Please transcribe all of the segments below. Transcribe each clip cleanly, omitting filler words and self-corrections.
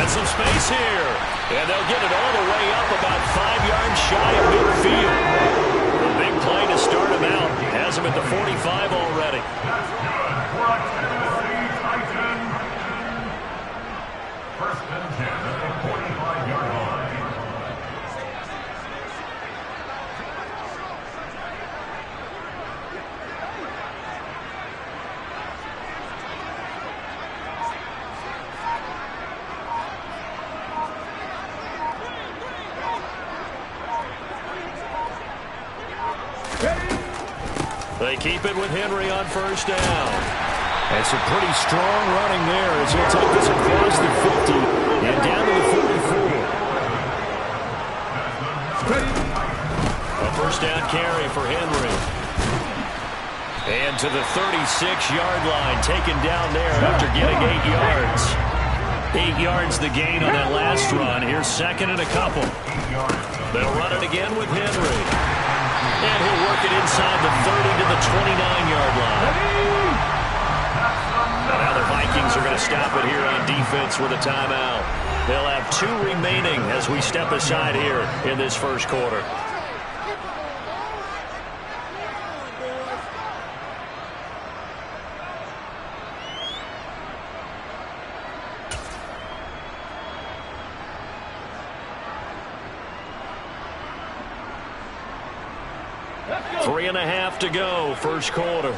got some space here. And they'll get it all the way up about 5 yards shy of midfield. The big play to start him out. Has him at the 45 already. That's good for a Tennessee Titan. First and 10 at the 45-yard line. They keep it with Henry on first down. And some pretty strong running there as he'll take this across the 50 and down to the 44. A first down carry for Henry. And to the 36-yard line, taken down there after getting 8 yards. 8 yards the gain on that last run. Here's second and a couple. They'll run it again with Henry. And he'll work it inside the 30 to the 29-yard line. And now the Vikings are going to stop it here on defense with a timeout. They'll have 2 remaining as we step aside here in this first quarter. Three and a half to go, first quarter.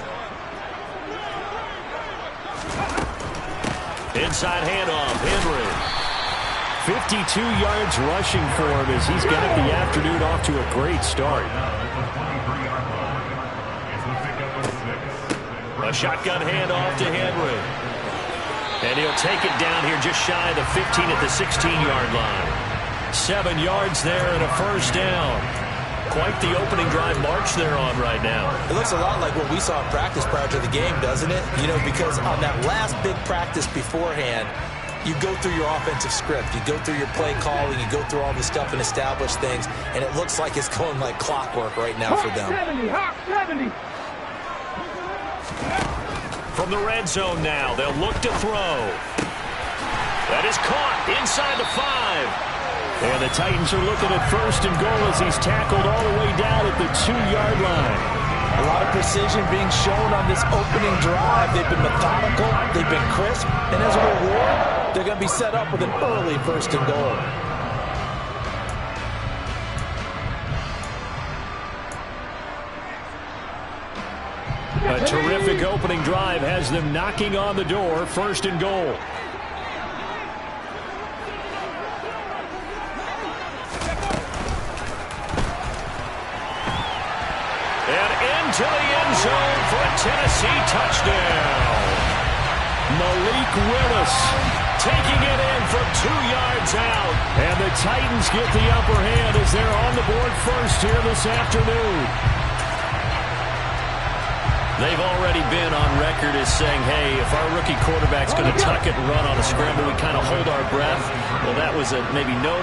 Inside handoff, Henry. 52 yards rushing for him as he's got the afternoon off to a great start. A shotgun handoff to Henry. And he'll take it down here just shy of the 15 at the 16-yard line. 7 yards there and a first down. Quite the opening drive march they're on right now. It looks a lot like what we saw in practice prior to the game, doesn't it? You know, because on that last big practice beforehand, you go through your offensive script. You go through your play calling. You go through all this stuff and establish things. And it looks like it's going like clockwork right now for them. 70. From the red zone now, they'll look to throw. That is caught inside the 5. And the Titans are looking at first and goal as he's tackled all the way down at the 2-yard line. A lot of precision being shown on this opening drive. They've been methodical. They've been crisp. And as a reward, they're going to be set up with an early first and goal. A terrific opening drive has them knocking on the door, first and goal. To the end zone for a Tennessee touchdown. Malik Willis taking it in from 2 yards out. And the Titans get the upper hand as they're on the board first here this afternoon. They've already been on record as saying, hey, if our rookie quarterback's going to tuck it and run on a scramble, we kind of hold our breath. Well, that was a maybe no,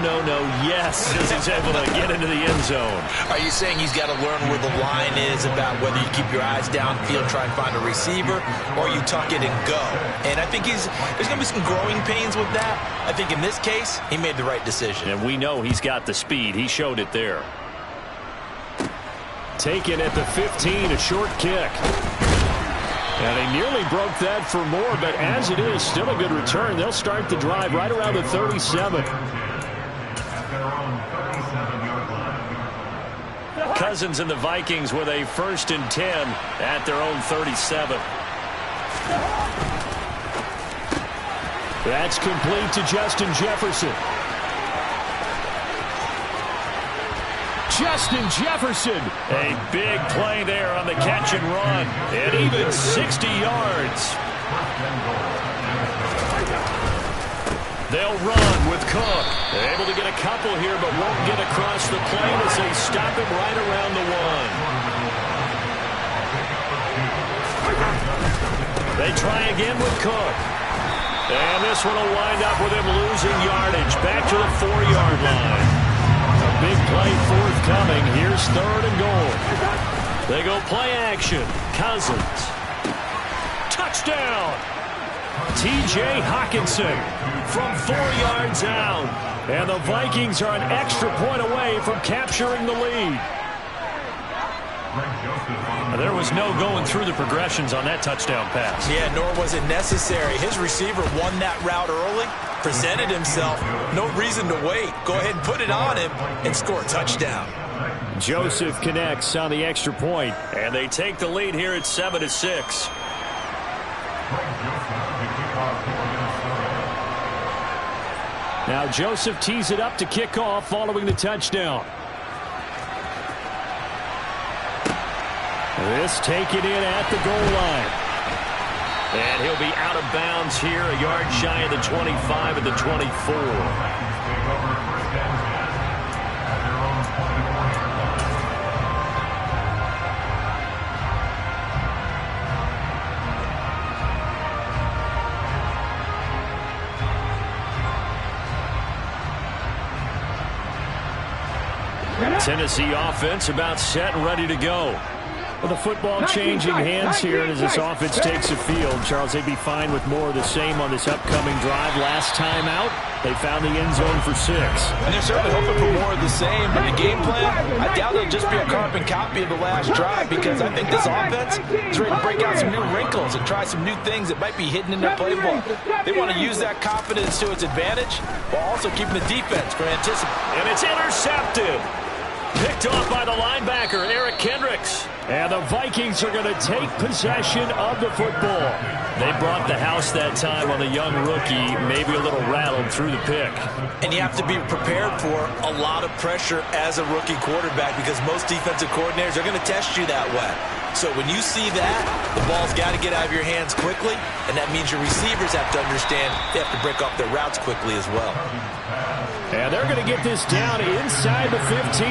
yes, as he's able to get into the end zone. Are you saying he's got to learn where the line is about whether you keep your eyes downfield, try and find a receiver, or you tuck it and go? And I think there's going to be some growing pains with that. I think in this case, he made the right decision. And we know he's got the speed. He showed it there. Taken at the 15, a short kick. And they nearly broke that for more, but as it is, still a good return. They'll start the drive right around the 37. Cousins and the Vikings with a first and 10 at their own 37. That's complete to Justin Jefferson. Justin Jefferson. A big play there on the catch and run. And even 60 yards. They'll run with Cook. They're able to get a couple here, but won't get across the plane as they stop him right around the 1. They try again with Cook. And this one will wind up with him losing yardage. Back to the 4-yard line. Big play forthcoming. Here's third and goal. They go play action. Cousins. Touchdown. T.J. Hawkinson from 4 yards out. And the Vikings are an extra point away from capturing the lead. There was no going through the progressions on that touchdown pass. Yeah, nor was it necessary. His receiver won that route early, presented himself. No reason to wait. Go ahead and put it on him and score a touchdown. Joseph connects on the extra point, and they take the lead here at 7-6. Now Joseph tees it up to kick off following the touchdown. This taken in at the goal line. And he'll be out of bounds here, a yard shy of the 25 at the 24. Tennessee offense about set and ready to go. Well, the football changing hands here as this offense takes the field. Charles, they'd be fine with more of the same on this upcoming drive. Last time out, they found the end zone for 6. And they're certainly hoping for more of the same. But the game plan, I doubt it'll just be a carbon copy of the last drive, because I think this offense is ready to break out some new wrinkles and try some new things that might be hidden in their playbook. They want to use that confidence to its advantage while also keeping the defense from anticipating. And it's intercepted. Picked off by the linebacker, Eric Kendricks. And the Vikings are going to take possession of the football. They brought the house that time on the young rookie, maybe a little rattled through the pick. And you have to be prepared for a lot of pressure as a rookie quarterback, because most defensive coordinators are going to test you that way. So when you see that, the ball's got to get out of your hands quickly, and that means your receivers have to understand they have to break off their routes quickly as well. And they're going to get this down inside the 15.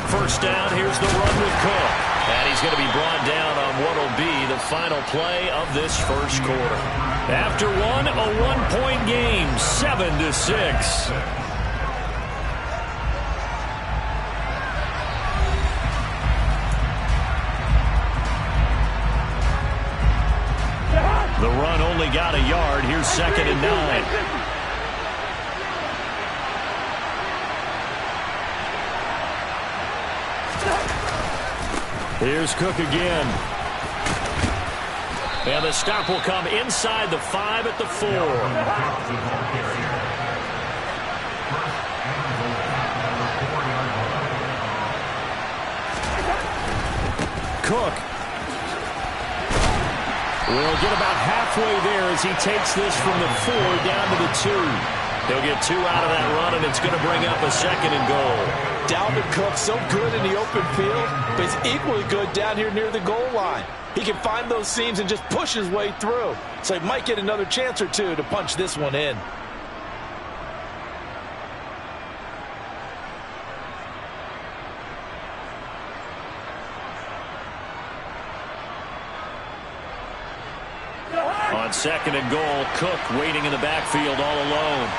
First down, here's the run with Cook. And he's going to be brought down on what will be the final play of this first quarter. After one, a one-point game, 7-6. The run only got a yard. Here's 2nd and 9. Here's Cook again. And the stop will come inside the 5 at the 4. Cook will get about halfway there as he takes this from the 4 down to the 2. He'll get 2 out of that run, and it's going to bring up a 2nd and goal. Dalvin Cook, so good in the open field, but he's equally good down here near the goal line. He can find those seams and just push his way through. So he might get another chance or two to punch this one in. On 2nd and goal, Cook waiting in the backfield all alone.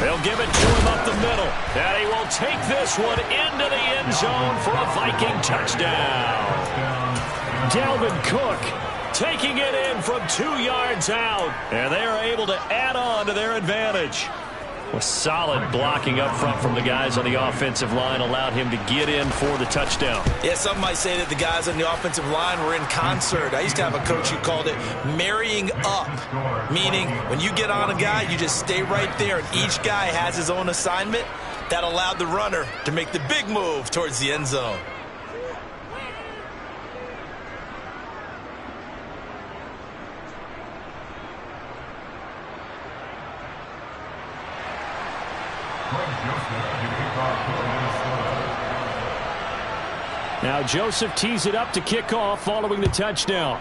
They'll give it to him up the middle. And he will take this one into the end zone for a Viking touchdown. Dalvin Cook taking it in from 2 yards out. And they are able to add on to their advantage. Well, solid blocking up front from the guys on the offensive line allowed him to get in for the touchdown. Yeah, some might say that the guys on the offensive line were in concert. I used to have a coach who called it marrying up, meaning when you get on a guy, you just stay right there, and each guy has his own assignment. That allowed the runner to make the big move towards the end zone. Now Joseph tees it up to kick off following the touchdown.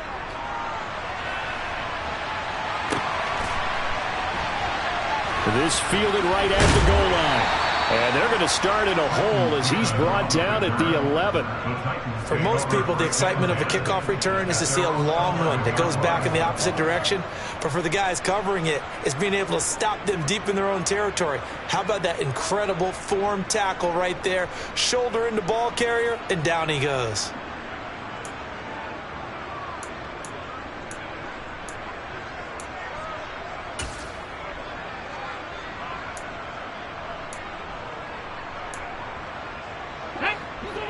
This fielded right at the goal line. And they're going to start in a hole as he's brought down at the 11. For most people, the excitement of a kickoff return is to see a long one that goes back in the opposite direction. But for the guys covering it, it's being able to stop them deep in their own territory. How about that incredible form tackle right there? Shoulder into ball carrier, and down he goes.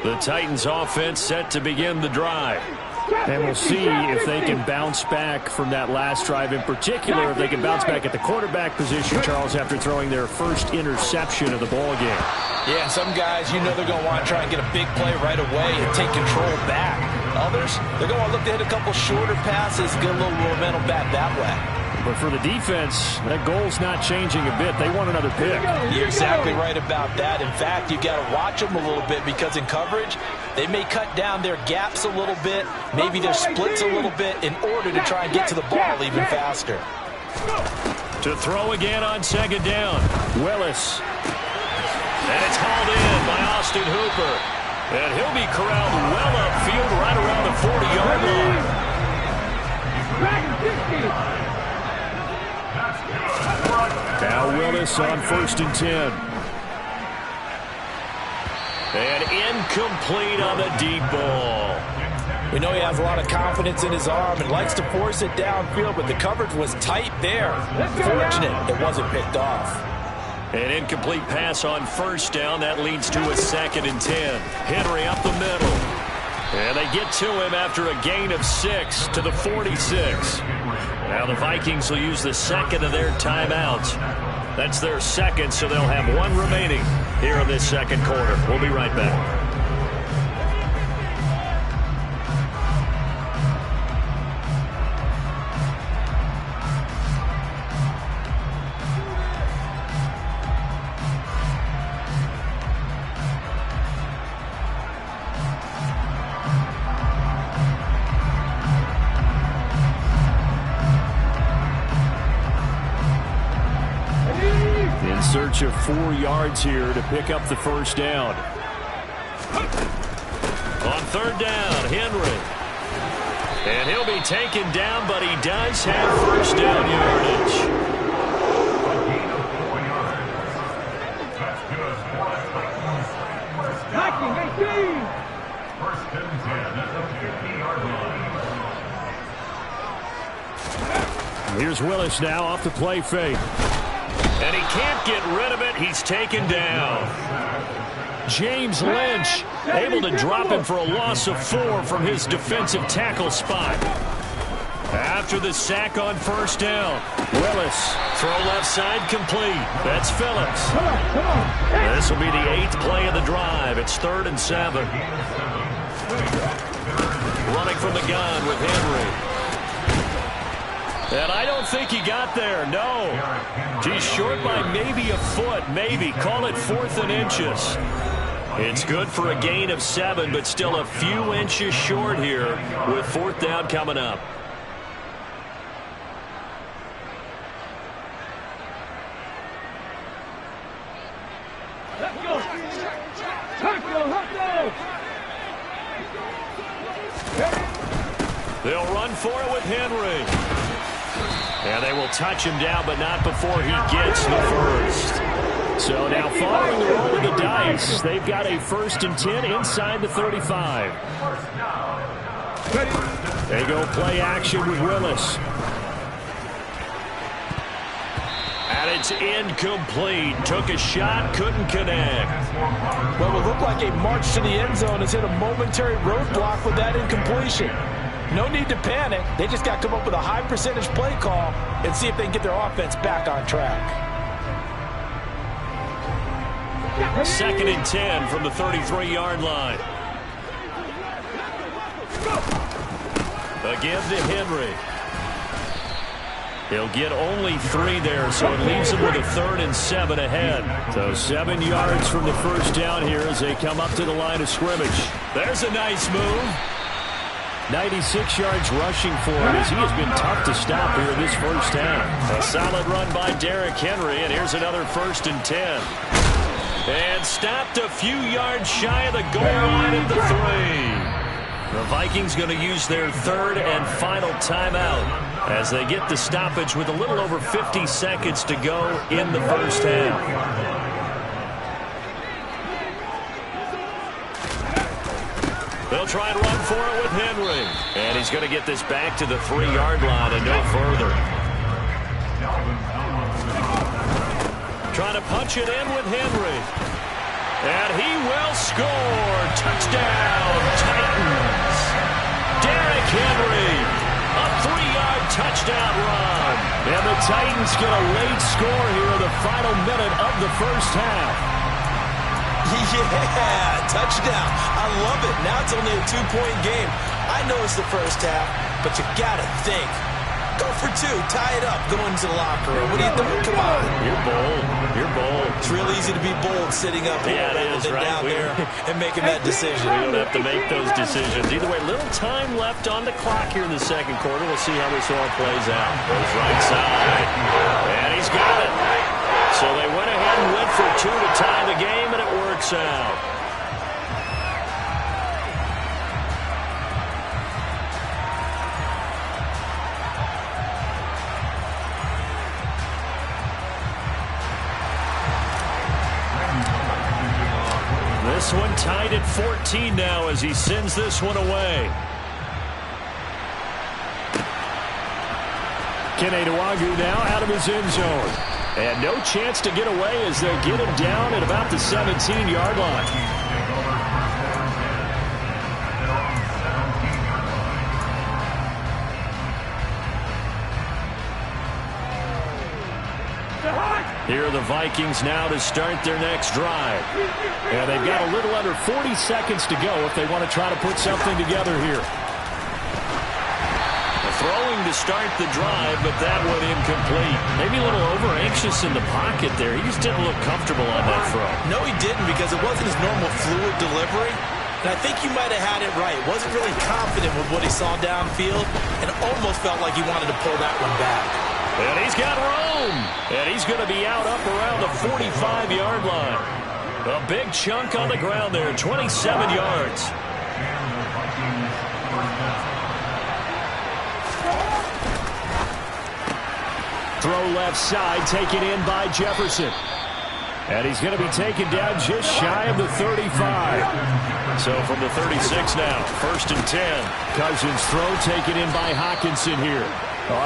The Titans offense set to begin the drive. And we'll see if they can bounce back from that last drive. In particular, if they can bounce back at the quarterback position, Charles, after throwing their first interception of the ball game. Yeah, some guys, you know they're going to want to try and get a big play right away and take control back. Others, they're going to look to hit a couple shorter passes, get a little momentum back that way. But for the defense, that goal's not changing a bit. They want another pick. You're exactly right about that. In fact, you've got to watch them a little bit because in coverage, they may cut down their gaps a little bit, maybe their splits a little bit in order to try and get to the ball even faster. To throw again on second down, Willis. And it's hauled in by Austin Hooper. And he'll be corralled well upfield right around the 40-yard line. Now Willis on 1st and 10. And incomplete on the deep ball. We know he has a lot of confidence in his arm and likes to force it downfield, but the coverage was tight there. Fortunate it wasn't picked off. An incomplete pass on 1st down. That leads to a 2nd and 10. Henry up the middle. And they get to him after a gain of 6 to the 46. Now the Vikings will use the second of their timeouts. That's their second, so they'll have one remaining here in this second quarter. We'll be right back. Search of 4 yards here to pick up the 1st down. On 3rd down, Henry. And he'll be taken down, but he does have 1st down yardage. A gain of 4 yards. That's good. 1st and 10 at the 50-yard line. Here's Willis now off the play fake. And he can't get rid of it. He's taken down. James Lynch able to drop him for a loss of 4 from his defensive tackle spot. After the sack on 1st down, Willis, throw left side complete. That's Phillips. This will be the 8th play of the drive. It's 3rd and 7. Running from the gun with Henry. And I don't think he got there, no. He's short by maybe a foot, maybe. Call it 4th and inches. It's good for a gain of 7, but still a few inches short here with 4th down coming up. They'll run for it with Henry. And they will touch him down, but not before he gets the 1st. So now following the roll of the dice, they've got a 1st and 10 inside the 35. They go play action with Willis. And it's incomplete. Took a shot, couldn't connect. What would look like a march to the end zone has hit a momentary roadblock with that incompletion. No need to panic. They just got to come up with a high percentage play call and see if they can get their offense back on track. 2nd and 10 from the 33-yard line. Again to Henry. He'll get only 3 there, so it leaves him with a 3rd and 7 ahead. So 7 yards from the 1st down here as they come up to the line of scrimmage. There's a nice move. 96 yards rushing for him as he has been tough to stop here in this 1st half. A solid run by Derrick Henry, and here's another 1st and 10. And stopped a few yards shy of the goal line at the 3. The Vikings going to use their third and final timeout as they get the stoppage with a little over 50 seconds to go in the first half. They'll try and run for it with Henry. And he's going to get this back to the 3-yard line and no further. Trying to punch it in with Henry. And he will score. Touchdown, Titans. Derrick Henry, a 3-yard touchdown run. And the Titans get a late score here in the final minute of the first half. Yeah, touchdown. I love it. Now it's only a 2-point game. I know it's the first half, but you got to think. Go for 2. Tie it up. Go into the locker room. What do you think? Come on. You're bold. You're bold. It's real easy to be bold sitting up here rather than down there and making that decision. We don't have to make those decisions. Either way, little time left on the clock here in the second quarter. We'll see how this all plays out. Goes right side. And he's got it. So they went ahead and went for 2 to tie the game, and it works out. This one tied at 14 now as he sends this one away. Keneduagu now out of his end zone. And no chance to get away as they get him down at about the 17-yard line. Here are the Vikings now to start their next drive. And they've got a little under 40 seconds to go if they want to try to put something together here. Throwing to start the drive, but that one incomplete. Maybe a little over-anxious in the pocket there. He just didn't look comfortable on that throw. No, he didn't, because it wasn't his normal fluid delivery. And I think you might have had it right. Wasn't really confident with what he saw downfield and almost felt like he wanted to pull that one back. And he's got room. And he's going to be out up around the 45-yard line. A big chunk on the ground there, 27 yards. Throw left side, taken in by Jefferson. And he's going to be taken down just shy of the 35. So from the 36 now, 1st and 10. Cousins throw taken in by Hockenson here.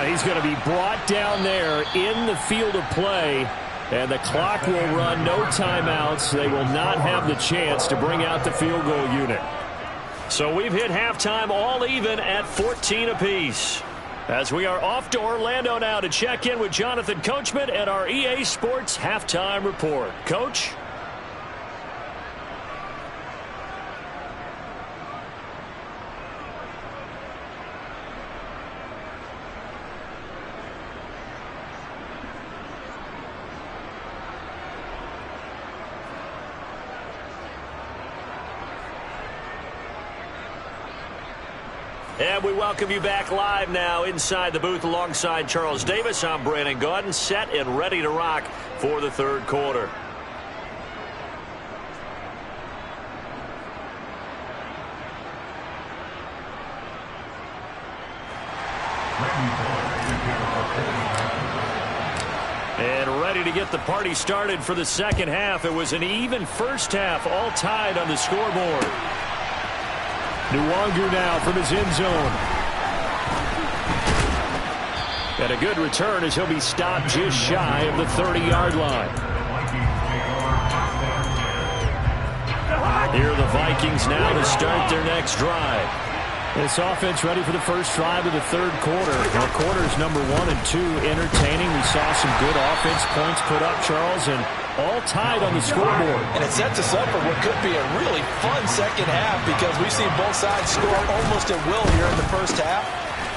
He's going to be brought down there in the field of play. And the clock will run, no timeouts. They will not have the chance to bring out the field goal unit. So we've hit halftime all even at 14 apiece. As we are off to Orlando now to check in with Jonathan Coachman and our EA Sports Halftime Report. Coach? And we welcome you back live now inside the booth alongside Charles Davis. I'm Brandon Gaudin, set and ready to rock for the third quarter. And ready to get the party started for the second half. It was an even first half, all tied on the scoreboard. Nwangu now from his end zone. And a good return as he'll be stopped just shy of the 30-yard line. Here are the Vikings now to start their next drive. This offense ready for the first drive of the third quarter. Well, quarters number 1 and 2 entertaining. We saw some good offense points put up, Charles, and all tied on the scoreboard. And it sets us up for what could be a really fun second half because we've seen both sides score almost at will here in the first half.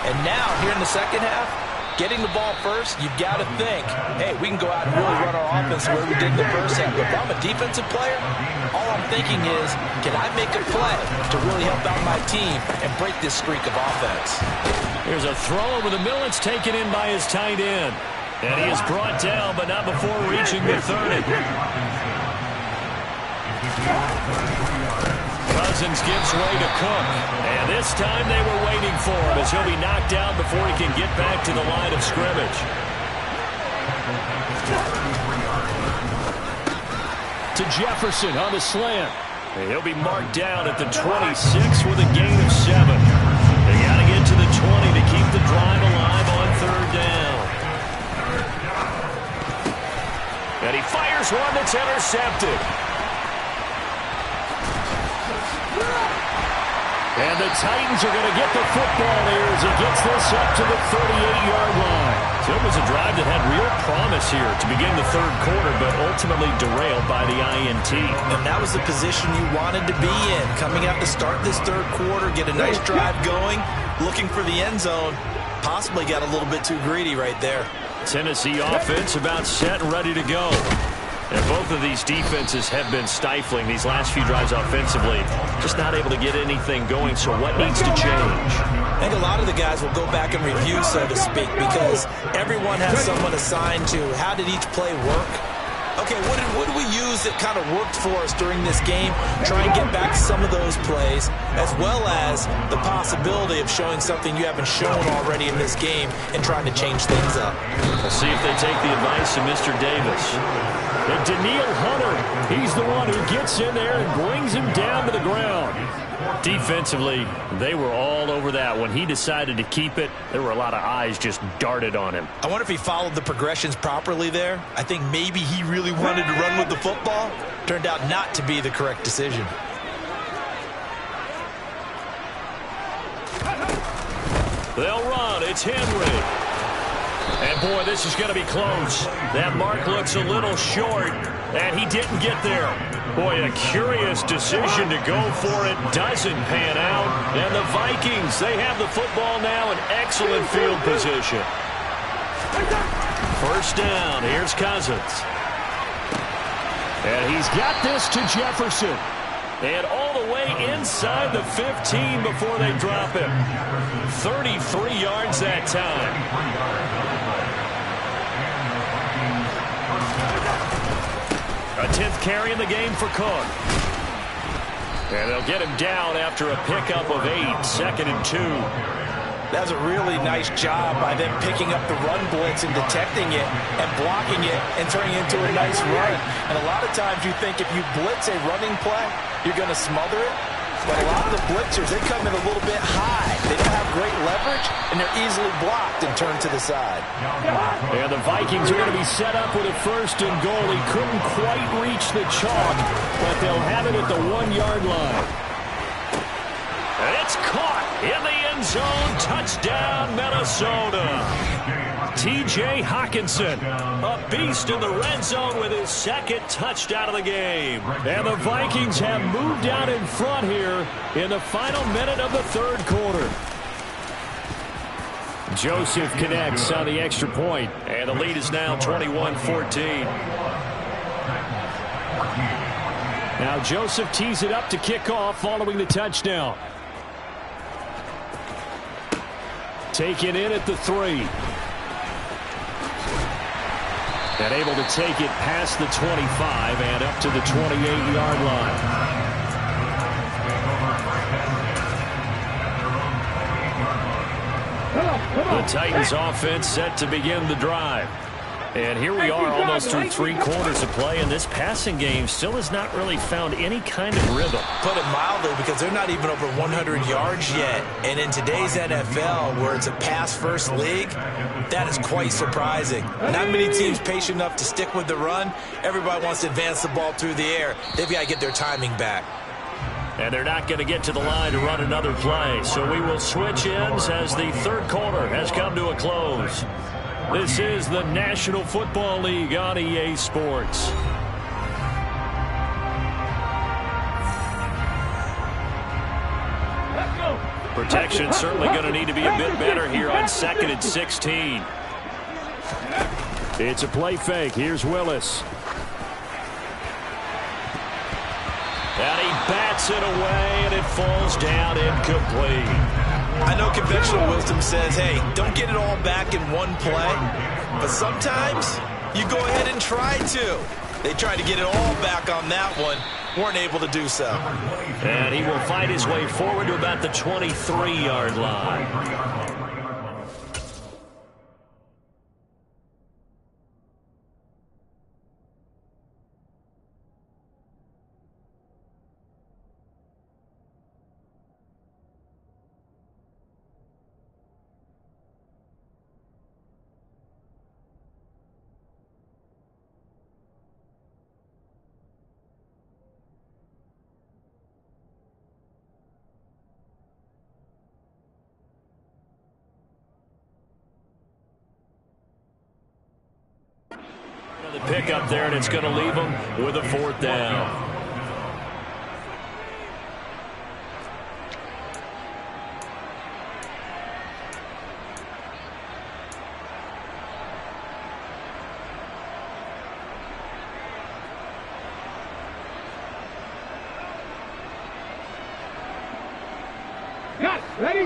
And now, here in the second half, getting the ball first, you've got to think, hey, we can go out and really run our offense the way we did in the first half. But if I'm a defensive player, all I'm thinking is, can I make a play to really help out my team and break this streak of offense? Here's a throw over the middle. It's taken in by his tight end. And he is brought down, but not before reaching the 30. Cousins gives way to Cook. And this time they were waiting for him as he'll be knocked down before he can get back to the line of scrimmage. To Jefferson on the slant. And he'll be marked down at the 26 with a gain of 7. They got to get to the 20 to keep the drive alive on 3rd down. And he fires one that's intercepted. And the Titans are going to get the football here as he gets this up to the 38-yard line. So it was a drive that had real promise here to begin the 3rd quarter, but ultimately derailed by the INT. And that was the position you wanted to be in. Coming out to start this 3rd quarter, get a nice drive going, looking for the end zone. Possibly got a little bit too greedy right there. Tennessee offense about set and ready to go. And both of these defenses have been stifling these last few drives offensively. Just not able to get anything going, so what needs to change? I think a lot of the guys will go back and review, so to speak, because everyone has someone assigned to how did each play work. Okay, what did we use that kind of worked for us during this game? Try and get back some of those plays, as well as the possibility of showing something you haven't shown already in this game and trying to change things up. We'll see if they take the advice of Mr. Davis. And Danielle Hunter, he's the one who gets in there and brings him down to the ground. Defensively, they were all over that. When he decided to keep it, there were a lot of eyes just darted on him. I wonder if he followed the progressions properly there. I think maybe he really wanted to run with the football. Turned out not to be the correct decision. They'll run. It's Henry. And, boy, this is going to be close. That mark looks a little short, and he didn't get there. Boy, a curious decision to go for it. Doesn't pan out. And the Vikings, they have the football now in excellent field position. 1st down. Here's Cousins. And he's got this to Jefferson. And all the way inside the 15 before they drop him. 33 yards that time. A 10th carry in the game for Cook. And they'll get him down after a pickup of 8, 2nd and 2. That's a really nice job by them picking up the run blitz and detecting it and blocking it and turning it into a nice run. And a lot of times you think if you blitz a running play, you're going to smother it. But a lot of the blitzers, they come in a little bit high. They don't have great leverage, and they're easily blocked and turned to the side. And the Vikings are going to be set up with a 1st and goal. He couldn't quite reach the chalk, but they'll have it at the 1-yard line. And it's caught in the end zone. Touchdown, Minnesota. T.J. Hockenson, a beast in the red zone with his 2nd touchdown of the game. And the Vikings have moved out in front here in the final minute of the 3rd quarter. Joseph connects on the extra point, and the lead is now 21-14. Now Joseph tees it up to kick off following the touchdown. Taken in at the 3. And able to take it past the 25 and up to the 28-yard line. The Titans offense set to begin the drive. And here we are almost through 3 quarters of play, and this passing game still has not really found any kind of rhythm. Put it mildly, because they're not even over 100 yards yet. And in today's NFL, where it's a pass-first league, that is quite surprising. Not many teams patient enough to stick with the run. Everybody wants to advance the ball through the air. They've got to get their timing back. And they're not going to get to the line to run another play. So we will switch ends as the 3rd quarter has come to a close. This is the National Football League on EA Sports. Protection certainly going to need to be a bit better here on 2nd and 16. It's a play fake. Here's Willis. And he bats it away, and it falls down incomplete. I know conventional wisdom says, hey, don't get it all back in one play. But sometimes you go ahead and try to. They tried to get it all back on that one. Weren't able to do so. And he will fight his way forward to about the 23-yard line. The pick up there, and it's going to leave them with a 4th down. Yes, ready?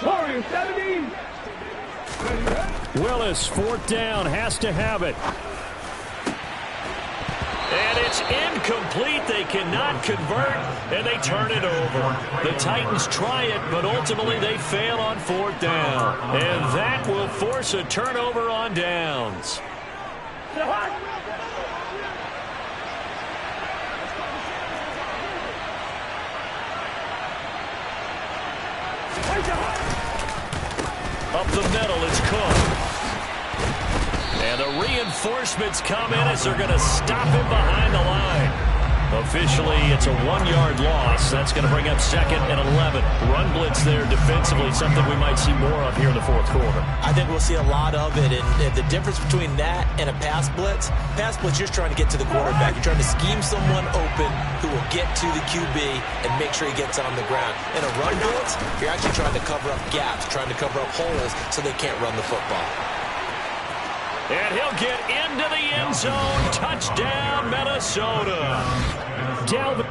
Warriors 17. Willis, 4th down, has to have it. And it's incomplete. They cannot convert, and they turn it over. The Titans try it, but ultimately they fail on 4th down. And that will force a turnover on downs. Up the middle, it's Cook. And the reinforcements come in as they're going to stop him behind the line. Officially, it's a 1-yard loss. That's going to bring up 2nd and 11. Run blitz there defensively, something we might see more of here in the 4th quarter. I think we'll see a lot of it, and the difference between that and a pass blitz, you're just trying to get to the quarterback. You're trying to scheme someone open who will get to the QB and make sure he gets on the ground. In a run blitz, you're actually trying to cover up gaps, trying to cover up holes so they can't run the football. And he'll get into the end zone. Touchdown, Minnesota. Dalvin.